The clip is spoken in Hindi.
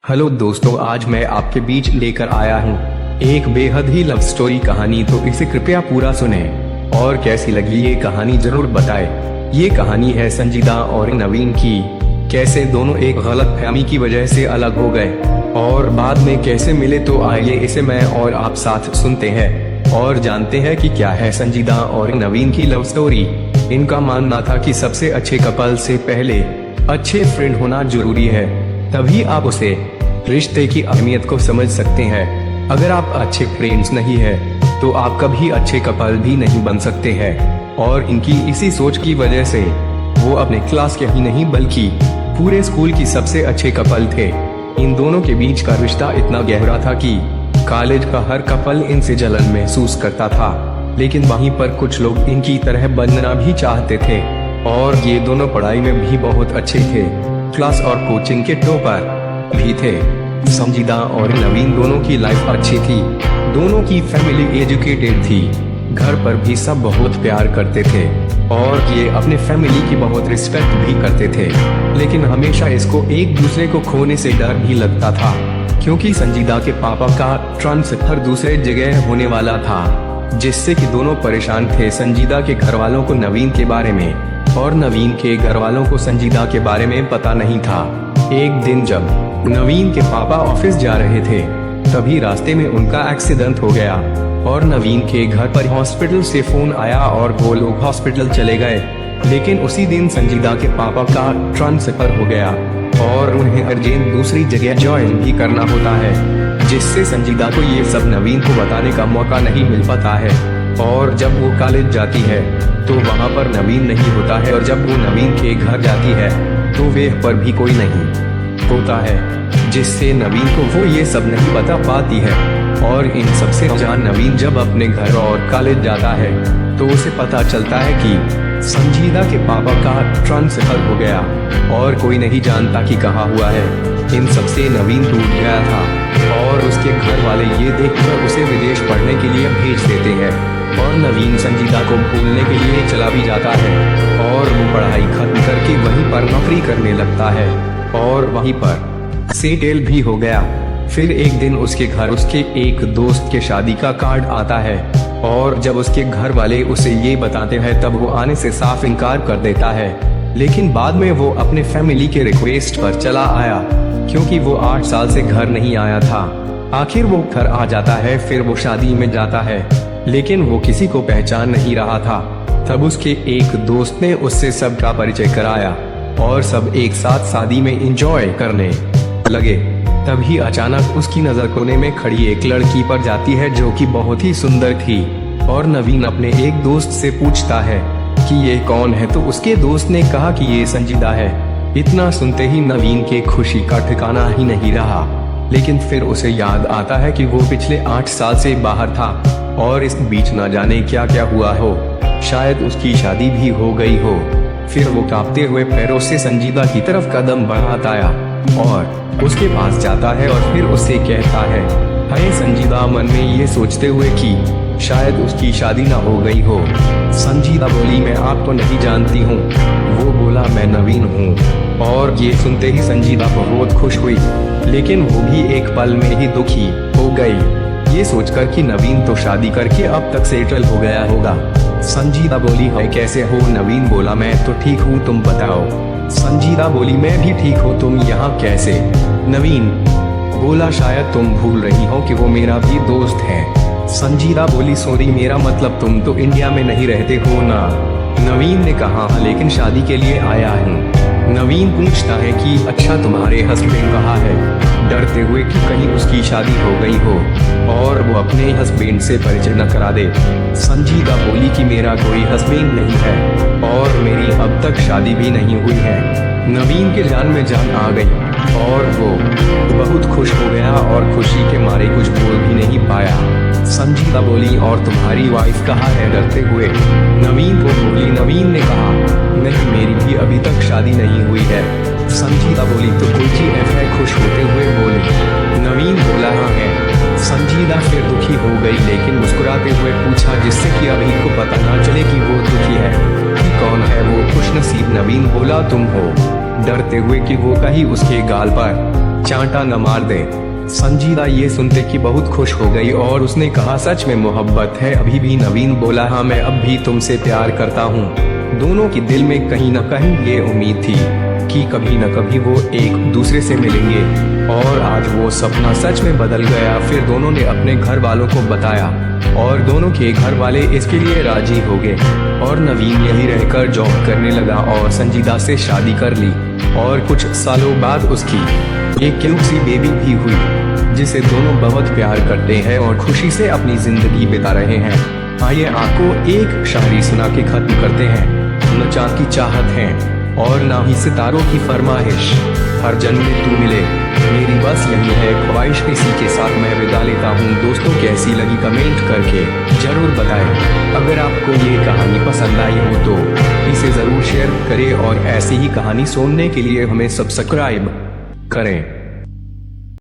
हेलो दोस्तों, आज मैं आपके बीच लेकर आया हूँ एक बेहद ही लव स्टोरी कहानी। तो इसे कृपया पूरा सुने और कैसी लगी ये कहानी जरूर बताएं। ये कहानी है संजीदा और नवीन की। कैसे दोनों एक गलतफहमी की वजह से अलग हो गए और बाद में कैसे मिले। तो आइए इसे मैं और आप साथ सुनते हैं और जानते हैं कि क्या है संजीदा और नवीन की लव स्टोरी। इनका मानना था कि सबसे अच्छे कपल से पहले अच्छे फ्रेंड होना जरूरी है, तभी आप उसे रिश्ते की अहमियत को समझ सकते हैं। अगर आप अच्छे फ्रेंड्स नहीं है तो आप कभी अच्छे कपल भी नहीं बन सकते हैं। और इनकी इसी सोच की वजह से वो अपने क्लास के ही नहीं बल्कि पूरे स्कूल की सबसे अच्छे कपल थे। इन दोनों के बीच का रिश्ता इतना गहरा था कि कॉलेज का हर कपल इनसे जलन महसूस करता था, लेकिन वहीं पर कुछ लोग इनकी तरह बनना भी चाहते थे। और ये दोनों पढ़ाई में भी बहुत अच्छे थे, क्लास और कोचिंग के टॉपर भी थे। संजीदा और नवीन दोनों की लाइफ अच्छी थी, दोनों की फैमिली एजुकेटेड थी, घर पर भी सब बहुत प्यार करते थे और ये अपने फैमिली की बहुत रिस्पेक्ट भी करते थे। लेकिन हमेशा इसको एक दूसरे को खोने से डर भी लगता था, क्योंकि संजीदा के पापा का ट्रांसफर दूसरे जगह होने वाला था, जिससे कि दोनों परेशान थे। संजीदा के घर वालों को नवीन के बारे में और नवीन के घर वालों को संजीदा के बारे में पता नहीं था। एक दिन जब नवीन के पापा ऑफिस जा रहे थे, तभी रास्ते में उनका एक्सीडेंट हो गया और नवीन के घर पर हॉस्पिटल से फोन आया और वो लोग हॉस्पिटल चले गए। लेकिन उसी दिन संजीदा के पापा का ट्रांसफर हो गया और उन्हें अर्जेंट दूसरी जगह ज्वाइन भी करना होता है, जिससे संजीदा को ये सब नवीन को बताने का मौका नहीं मिल पाता है। और जब वो कॉलेज जाती है तो वहाँ पर नवीन नहीं होता है, और जब वो नवीन के घर जाती है तो वे पर भी कोई नहीं होता है, जिससे नवीन को वो ये सब नहीं बता पाती है। और इन सबसे अनजान नवीन जब अपने घर और कॉलेज जाता है तो उसे पता चलता है कि संजीदा के पापा का ट्रांसफर हो गया और कोई नहीं जानता कि कहाँ हुआ है। इन सबसे नवीन टूट गया था और उसके घर वाले ये देखकर उसे विदेश पढ़ने के लिए भेज देते हैं और नवीन संजीदा को भूलने के लिए चला भी जाता है और वो पढ़ाई खत्म करके वहीं पर नौकरी करने लगता है और वहीं पर सेटल भी हो गया। फिर एक दिन उसके घर उसके एक दोस्त के शादी का कार्ड आता है और जब उसके घर वाले उसे ये बताते हैं तब वो आने से साफ इनकार कर देता है। लेकिन बाद में वो अपने फैमिली के रिक्वेस्ट पर चला आया, क्योंकि वो 8 साल से घर नहीं आया था। आखिर वो घर आ जाता है। फिर वो शादी में जाता है, लेकिन वो किसी को पहचान नहीं रहा था। तब उसके एक दोस्त ने उससे सबका परिचय कराया और सब एक साथ शादी में एंजॉय करने लगे। तभी अचानक उसकी नजर कोने में खड़ी एक लड़की पर जाती है जो कि बहुत ही सुंदर थी। और नवीन अपने एक दोस्त से पूछता है कि ये कौन है, तो उसके दोस्त ने कहा कि ये संजीदा है। इतना सुनते ही नवीन के खुशी का ठिकाना ही नहीं रहा। लेकिन फिर उसे याद आता है कि वो पिछले 8 साल से बाहर था और इस बीच न जाने क्या क्या हुआ हो, शायद उसकी शादी भी हो गई हो। फिर वो कांपते हुए पैरों से संजीदा की तरफ कदम बढ़ाता है और उसके पास जाता है और फिर उससे कहता है, हाय संजीदा, मन में ये सोचते हुए कि शायद उसकी शादी ना हो गई हो। संजीदा बोली, मैं आपको नहीं जानती हूँ। वो बोला, मैं नवीन हूँ। और ये सुनते ही संजीदा बहुत खुश हुई, लेकिन वो भी एक पल में ही दुखी हो गई, ये सोचकर कि नवीन तो शादी करके अब तक सेटल हो गया होगा। संजीदा बोली, है कैसे हो? नवीन बोला, मैं तो ठीक हूँ, तुम बताओ। संजीदा बोली, मैं भी ठीक हूँ, तुम यहाँ कैसे? नवीन बोला, शायद तुम भूल रही हो कि वो मेरा भी दोस्त है। संजीदा बोली, सॉरी, मेरा मतलब तुम तो इंडिया में नहीं रहते हो ना? नवीन ने कहा, लेकिन शादी के लिए आया हूँ। नवीन पूछता है कि अच्छा, तुम्हारे हस्बैंड कहाँ है? डरते हुए कि कहीं उसकी शादी हो गई हो और वो अपने हस्बैंड से परिचय न करा दे। संजीदा बोली कि मेरा कोई हस्बैंड नहीं है और मेरी अब तक शादी भी नहीं हुई है। नवीन के जान में जान आ गई और वो बहुत खुश हो गया और खुशी के मारे कुछ बोल भी नहीं पाया। संजीदा बोली, और तुम्हारी वाइफ कहाँ है? डरते हुए नवीन को बोली। नवीन ने कहा, नहीं, मेरी भी अभी तक शादी नहीं हुई है। संजीदा बोली, तो कोई GF है? खुश होते हुए बोली। नवीन बोला, हाँ है। संजीदा फिर दुखी हो गई, लेकिन मुस्कुराते हुए पूछा, जिससे कि अभी को पता ना चले कि वो दुखी है, कि कौन है वो खुशनसीब। नवीन बोला, तुम हो। डरते हुए कि वो कहीं उसके गाल पर चांटा न मार दे। संजीदा ये सुनते कि बहुत खुश हो गई और उसने कहा सच में मोहब्बत है अभी भी। नवीन बोला हाँ मैं अब भी तुमसे प्यार करता हूँ। दोनों की दिल में कहीं न कहीं ये उम्मीद थी कि कभी न कभी वो एक दूसरे से मिलेंगे, और आज वो सपना सच में बदल गया। फिर दोनों ने अपने घर वालों को बताया और दोनों के घर वाले इसके लिए राजी हो गए, और नवीन यही रहकर जॉब करने लगा और संजीदा से शादी कर ली। और कुछ सालों बाद उसकी एक क्यूट सी बेबी भी हुई जिसे दोनों बहुत प्यार करते हैं और खुशी से अपनी जिंदगी बिता रहे हैं। आइए आपको एक शायरी सुना के खत्म करते हैं। न चांद की चाहत है और ना ही सितारों की फरमाइश, हर जन्म में तू मिले मेरी बस यही है ख्वाहिश। इसी के साथ मैं विदा लेता हूँ दोस्तों। कैसी लगी कमेंट करके जरूर बताएं। अगर आपको ये कहानी पसंद आई हो तो इसे जरूर शेयर करें और ऐसी ही कहानी सुनने के लिए हमें सब्सक्राइब करें।